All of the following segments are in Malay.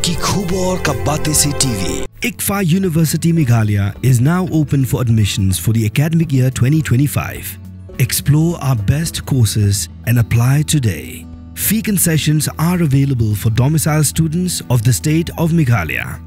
Ki Khubor Ka Bate Se TV. ICFA University Meghalaya is now open for admissions for the academic year 2025. Explore our best courses and apply today. Fee concessions are available for domicile students of the state of Meghalaya.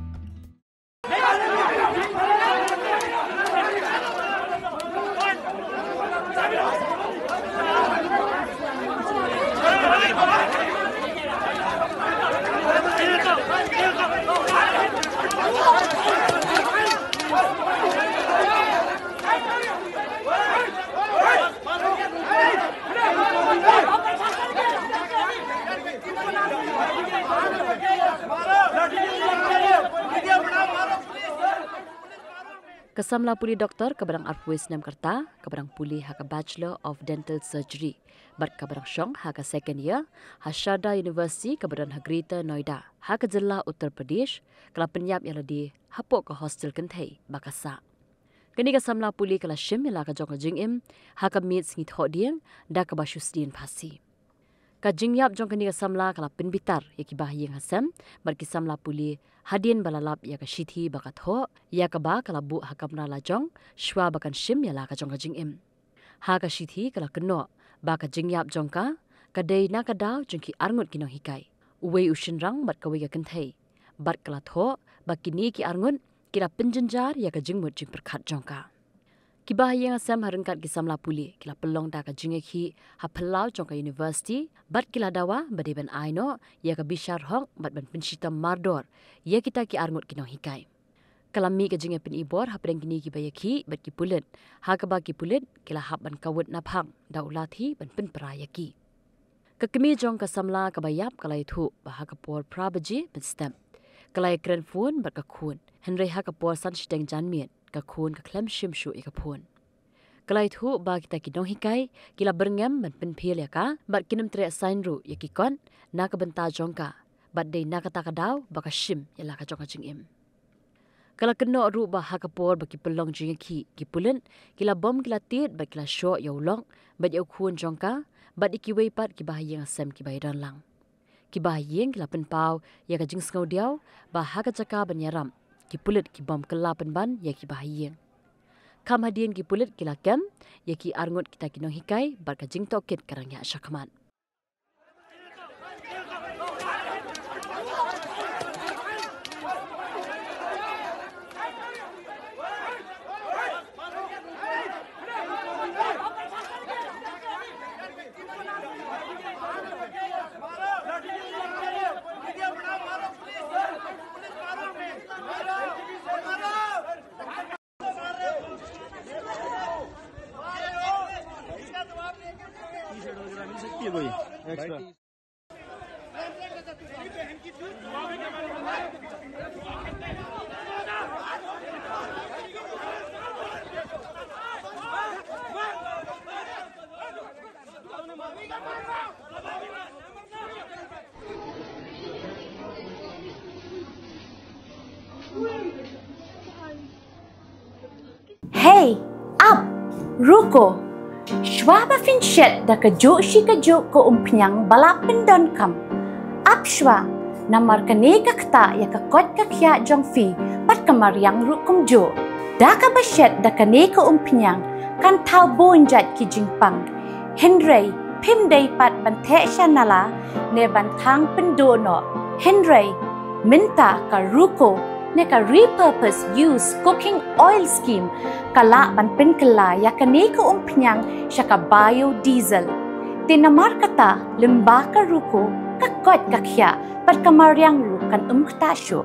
Kesamla puli doktor kebarang Arpuis Namkarta, kebarang puli haka Bachelor of Dental Surgery, bat kebarang Shong haka second year, Hashada University kebarang Hagrita Noida, haka Jilla Uttar Pradesh, kala penyap yang ladi hapok ke hostel kentai Bakasa. Kini kesamla puli kala Shim yang laka jong jingim, haka meet singit hodiang, da ke Bashusdin Pasi. Ka jingyap jong kini kesamla kala penbitar yaki bahiyang hasam, bat kesamla puli hadien balalap ya ka shithi bakat ho ya ka ba kala bu hakamra la jong shwa bakan shim ya la ka jong jing im ha ka shithi kala keno ba ka jingyap jong ka dei na ka daw jong ki arngut kino hikai uwe ushin rang bat ka we ka kenthei bat kala tho ba kini ki arngut kila penjenjar ya ka jingmut jing perkhat jong ka ki ba yang asam harengkat ki samla puli kila pelong da ka jingek hi ha phalau jong ka university bat kila dawa bade ban aino ya ka bishar hong bat ban penshita mardor ya kita ki arngut kino hikai kalami ka jinge pen ibor ha preng kini ki bayaki bat ki pulet ha ka ba ki pulet kila hab ban kawut naphang daulathi ban pen prayaki ka kemi jong ka samla ka bayap kalai thu ba ha ka por prabaji ban stamp kalai kren phone bat ka khun henry ha ka por san shiteng janmien ka khun ka klem shim shu e ka phone kalai thu ba kita ki dong hikai kila berngam ban pen phil ya ka bat kinam tre sign ru ya ki kon na ka banta jong ka bat dei na ka ta ka daw ba ka shim ya la ka jong ka jing im kala keno ru ba ha ka por ba ki pelong jing ki pulen kila bom kila tit ba kila sho ya ulong bat ya khun jong ka bat iki wei pat ki ba yang sam ki ba dan lang ki ba yang kila pen pau ya ka jing skau diaw ba ha ka chaka ban yaram ki pulet ki bom kala pen ban ya ki ba yang kam hadien ki pulet kila kem ya ki arngut kita kino hikai bat ka jing toket karang ya syakman. Hey, up, ruko. Shwaba finchet da kajuk shi kajuk ko umpiang balapin don kam. Up shwa, namar kane kakta ya kakot kakya jong fi pat kamar yang rukum jo. Da ka bashet da kane ko umpiang kan tau bonjat ki jingpang. Henry, pim day pat bante shanala ne bantang pendono. Henry, minta ka ruko ne ka repurpose use cooking oil scheme kala ban pen kala ya kane ko umpiang syaka biodiesel tinamar kata lemba ka ruko kakot kakya pat kamaryang ru kan kta syo